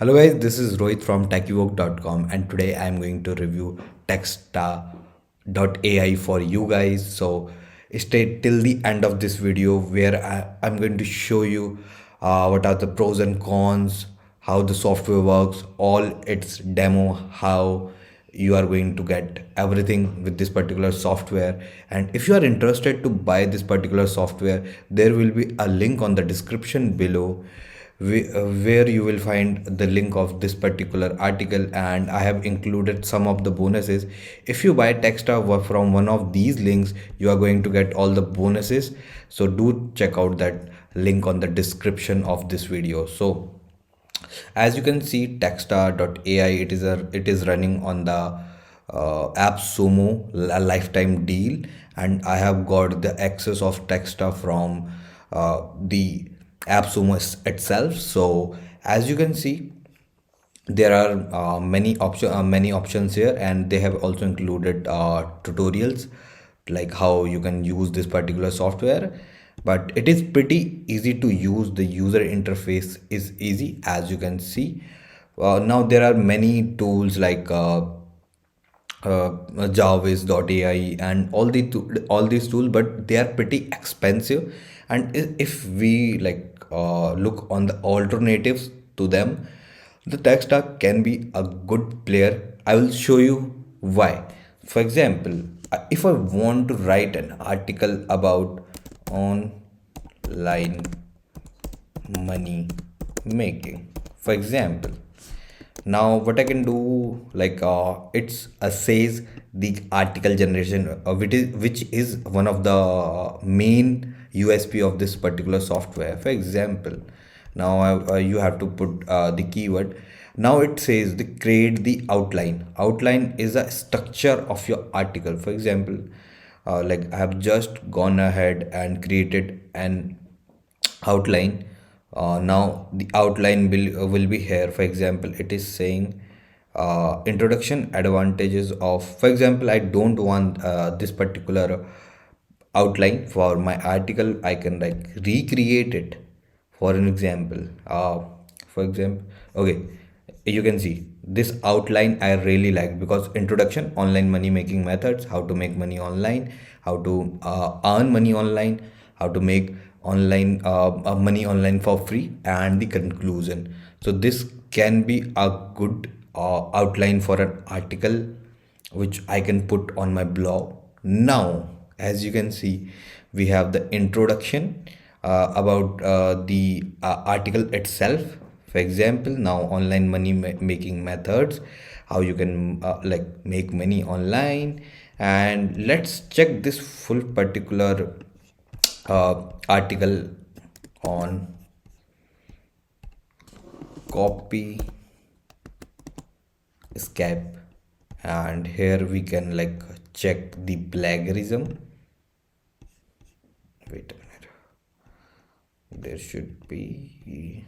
Hello guys, this is Rohit from techievoke.com and today I am going to review Texta.ai for you guys. So stay till the end of this video where I'm going to show you what are the pros and cons, how the software works, all its demo, how you are going to get everything with this particular software. And if you are interested to buy this particular software, there will be a link on the description below where you will find the link of this particular article, and I have included some of the bonuses. If you buy Texta from one of these links, you are going to get all the bonuses. So do check out that link on the description of this video. So as you can see, Texta.ai, it is running on the AppSumo lifetime deal, and I have got the access of Texta from the AppSumo itself. So as you can see, there are many options here, and they have also included tutorials like how you can use this particular software. But it is pretty easy to use. The user interface is easy, as you can see. Now there are many tools like Jarvis.ai and all these tools, but they are pretty expensive. And if we look on the alternatives to them, the Techstack can be a good player. I will show you why. For example, if I want to write an article about online money making, for example, now what I can do, it's says the article generation, which is one of the main USP of this particular software. For example, now you have to put the keyword. Now it says the create the outline is a structure of your article. For example, I have just gone ahead and created an outline. Now the outline will be here. For example, it is saying introduction, advantages of. For example, I don't want this particular outline for my article. I can like recreate it for an example. For example, okay, you can see this outline I really like, because introduction, online money making methods, how to make money online, how to earn money online, how to make online money online for free, and the conclusion. So this can be a good outline for an article which I can put on my blog. Now, as you can see, we have the introduction about the article itself. For example, now online money making methods, how you can make money online. And let's check this full particular article on copy escape, and here we can like check the plagiarism. Wait a minute, there should be,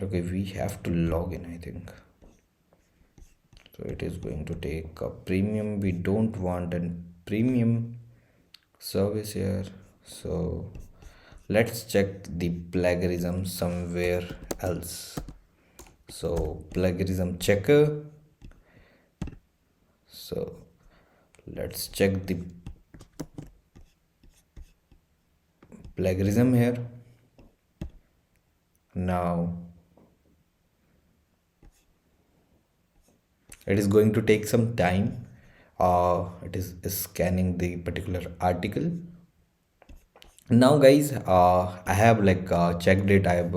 okay, we have to log in, I think. So it is going to take a premium. We don't want a premium service here. So let's check the plagiarism somewhere else. So plagiarism checker. So let's check the plagiarism here. Now it is going to take some time. It is scanning the particular article. Now guys, I have checked it. I have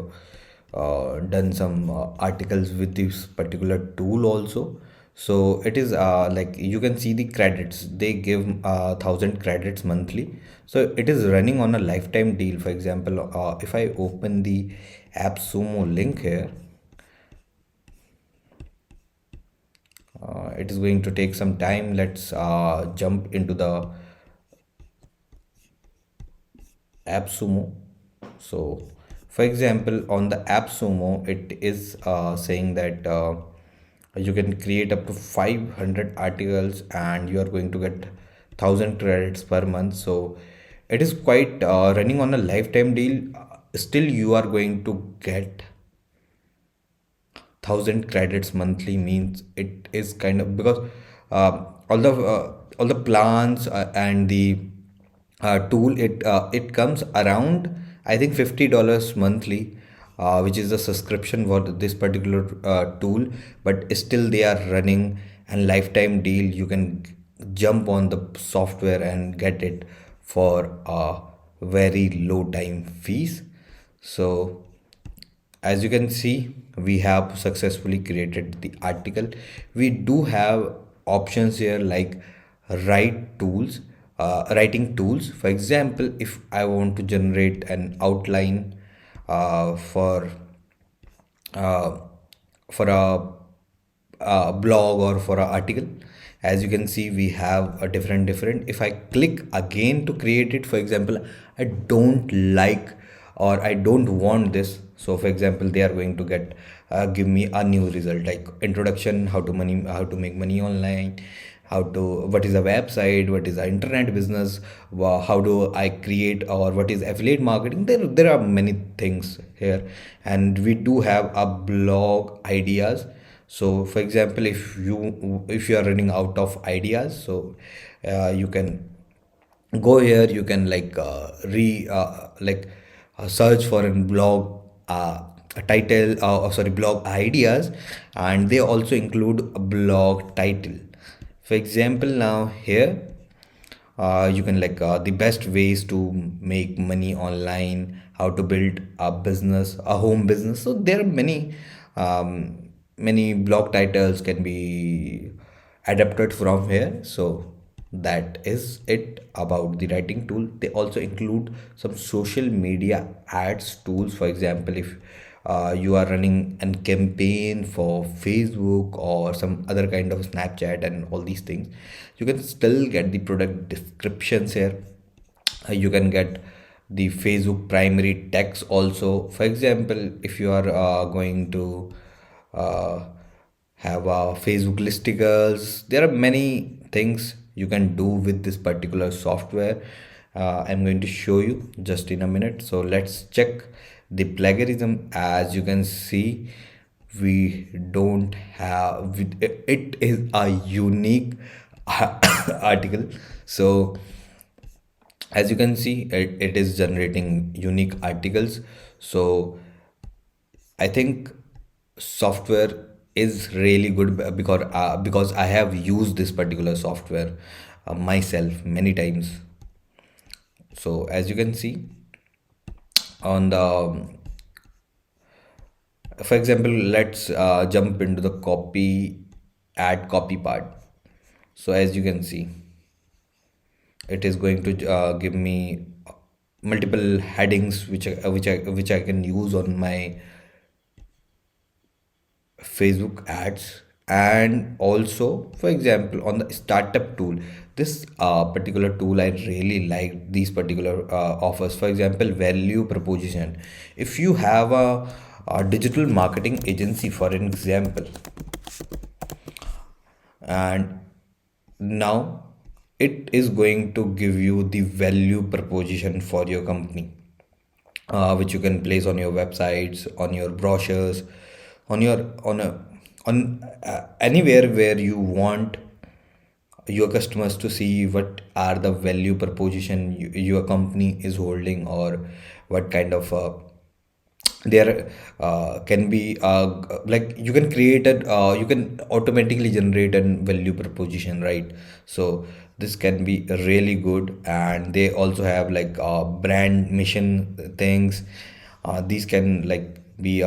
done some articles with this particular tool also. So it is like you can see the credits. They give 1,000 credits monthly. So it is running on a lifetime deal. For example, if I open the AppSumo link here, it is going to take some time. Let's jump into the AppSumo. So for example, on the AppSumo, it is saying that you can create up to 500 articles and you are going to get 1,000 credits per month. So it is quite running on a lifetime deal. Still you are going to get 1000 credits monthly means it is kind of because all the plans and the tool, it comes around, I think, $50 monthly, which is the subscription for this particular tool. But still they are running and lifetime deal. You can jump on the software and get it for a very low time fees. So as you can see, we have successfully created the article. We do have options here like writing tools. For example, if I want to generate an outline for uh, a blog or for an article, as you can see, we have a different. If I click again to create it, for example, I don't like or I don't want this. So for example, they are going to give me a new result like introduction, how to make money online, what is a website, what is an internet business, how do I create, or what is affiliate marketing. There are many things here. And we do have a blog ideas. So for example, if you are running out of ideas, so you can go here. You can search for a blog, a title, sorry, blog ideas, and they also include a blog title. For example, now here you can the best ways to make money online, how to build a home business. So there are many blog titles can be adapted from here. So that is it about the writing tool. They also include some social media ads tools. For example, if you are running a campaign for Facebook or some other kind of Snapchat and all these things, you can still get the product descriptions here. You can get the Facebook primary text also. For example, if you are going to uh, have Facebook listicles, there are many things you can do with this particular software. I'm going to show you just in a minute. So let's check the plagiarism. As you can see, we don't have it is a unique article. So as you can see, it is generating unique articles. So I think software is really good because I have used this particular software myself many times. So as you can see on the, for example, let's jump into the add copy part. So as you can see, it is going to give me multiple headings which I can use on my Facebook ads. And also, for example, on the startup tool, this particular tool, I really like these particular offers. For example, value proposition. If you have a digital marketing agency, for an example, and now it is going to give you the value proposition for your company, which you can place on your websites, on your brochures, on your on anywhere where you want your customers to see what are the value proposition your company is holding, or what kind of there can be you can you can automatically generate a value proposition, right? So this can be really good. And they also have brand mission things. These can be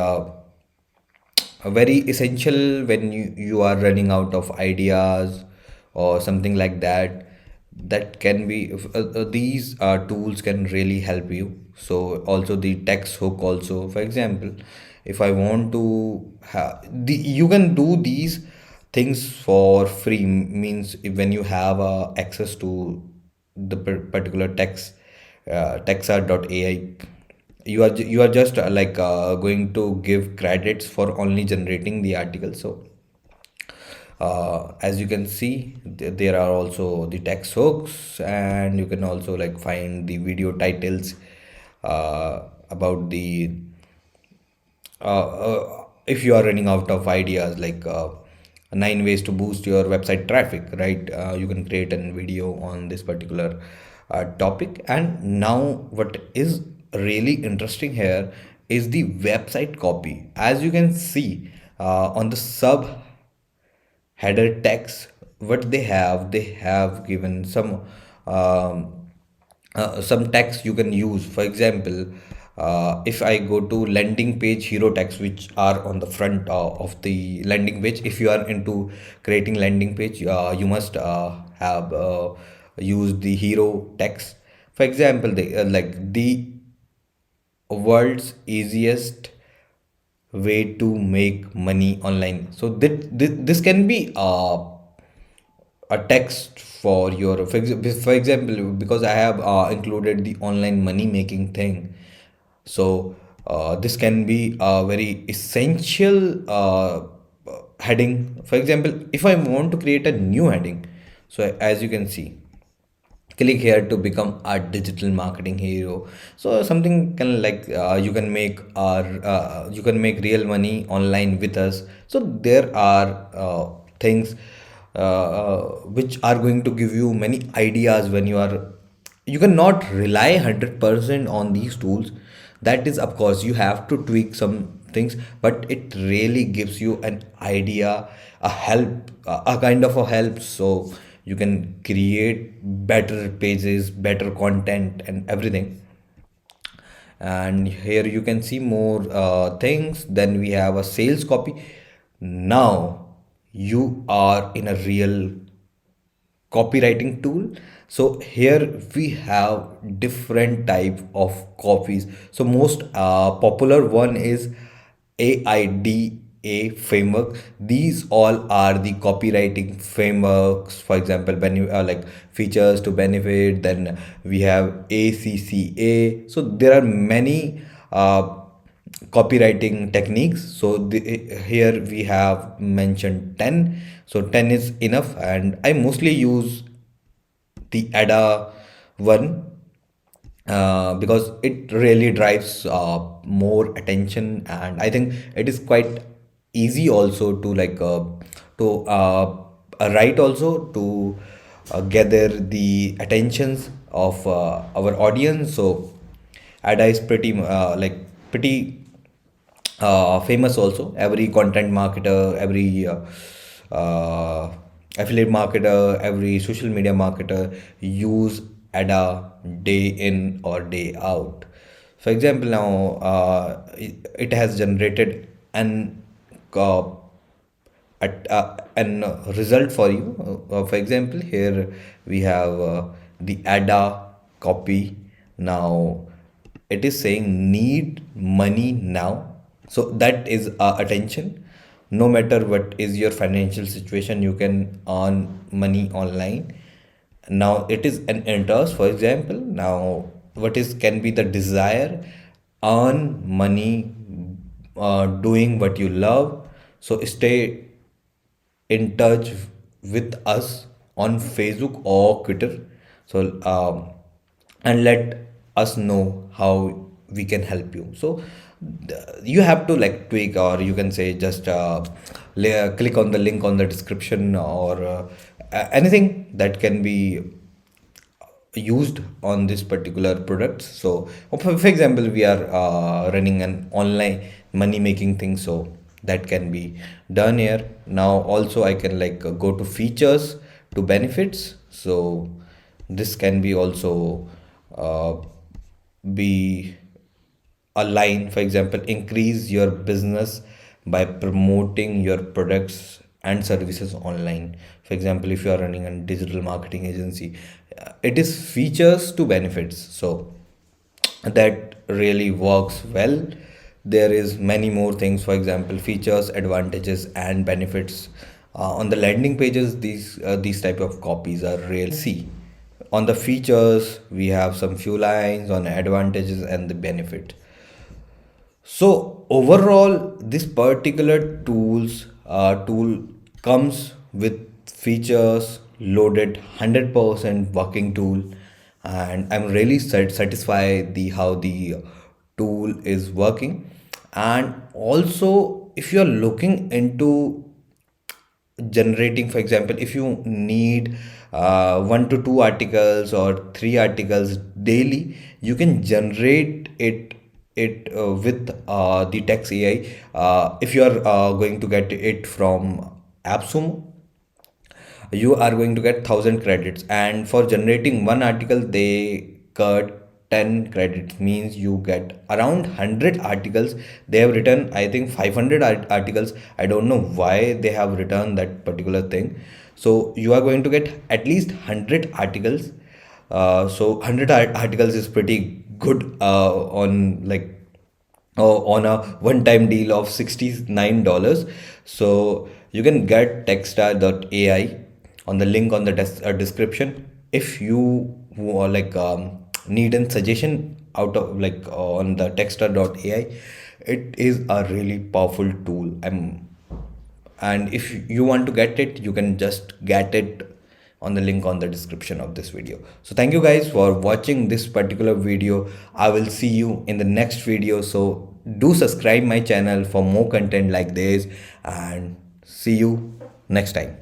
very essential when you are running out of ideas or something like that. That can be these tools can really help you. So also the text hook also. For example, if I want to have you can do these things for free. Means when you have access to the particular textart.ai, you are just going to give credits for only generating the article. So as you can see, there are also the text hooks, and you can also find the video titles about the if you are running out of ideas, like 9 ways to boost your website traffic, right? You can create a video on this particular topic. And now what is really interesting here is the website copy. As you can see on the sub header text, what they have given um, some text you can use. For example, if I go to landing page hero text, which are on the front of the landing page. If you are into creating landing page, you must have use the hero text. For example, like the world's easiest way to make money online. So this can be a text for your, for example, because I have included the online money making thing. So this can be a very essential heading. For example, if I want to create a new heading, so as you can see, click here to become a digital marketing hero. So something can like you can make real money online with us. So there are things which are going to give you many ideas. When you cannot rely 100% on these tools. That is, of course, you have to tweak some things, but it really gives you an idea, a help, a kind of a help. So you can create better pages, better content, and everything. And here you can see more things. Then we have a sales copy. Now you are in a real copywriting tool. So here we have different type of copies. So most popular one is AIDA framework. These all are the copywriting frameworks. For example, when you are like features to benefit, then we have ACCA. So there are many copywriting techniques. So here we have mentioned 10. So 10 is enough, and I mostly use the ADA one because it really drives more attention, and I think it is quite easy also to write, also to gather the attentions of our audience. So ADA is pretty famous also. Every content marketer, every uh, affiliate marketer, every social media marketer use ADA day in or day out. For example, now it has generated an uh, an result for you. For example, here we have the ADA copy. Now it is saying need money now. So that is attention. No matter what is your financial situation, you can earn money online. Now it is an interest. For example, now what is can be the desire, earn money doing what you love. So stay in touch with us on Facebook or Twitter. So and let us know how we can help you. So you have to like tweak, or you can say just click on the link on the description, or anything that can be used on this particular product. So for example, we are running an online money making thing, so that can be done here. Now also I can go to features to benefits. So this can be also uh, be a line. For example, increase your business by promoting your products and services online. For example, if you are running a digital marketing agency, it is features to benefits. So that really works well. There is many more things. For example, features, advantages, and benefits. On the landing pages, these type of copies are real. See, on the features we have some few lines on advantages and the benefit. So overall, this particular tool comes with features loaded 100% working tool, and I'm really satisfied the how the tool is working. And also if you're looking into generating, for example, if you need 1 to 2 articles or 3 articles daily, you can generate it with the text AI. If you are going to get it from AppSumo, you are going to get 1,000 credits, and for generating one article they cut 10 credits, means you get around 100 articles. They have written, I think, 500 articles. I don't know why they have written that particular thing. So you are going to get at least 100 articles. So 100 articles is pretty good on like on a one-time deal of $69. So you can get Techstar.ai on the link on the description. If you like need a suggestion out of like on the Techstar.ai, it is a really powerful tool. And if you want to get it, you can just get it on the link on the description of this video. So thank you guys for watching this particular video. I will see you in the next video. So do subscribe my channel for more content like this, and see you next time.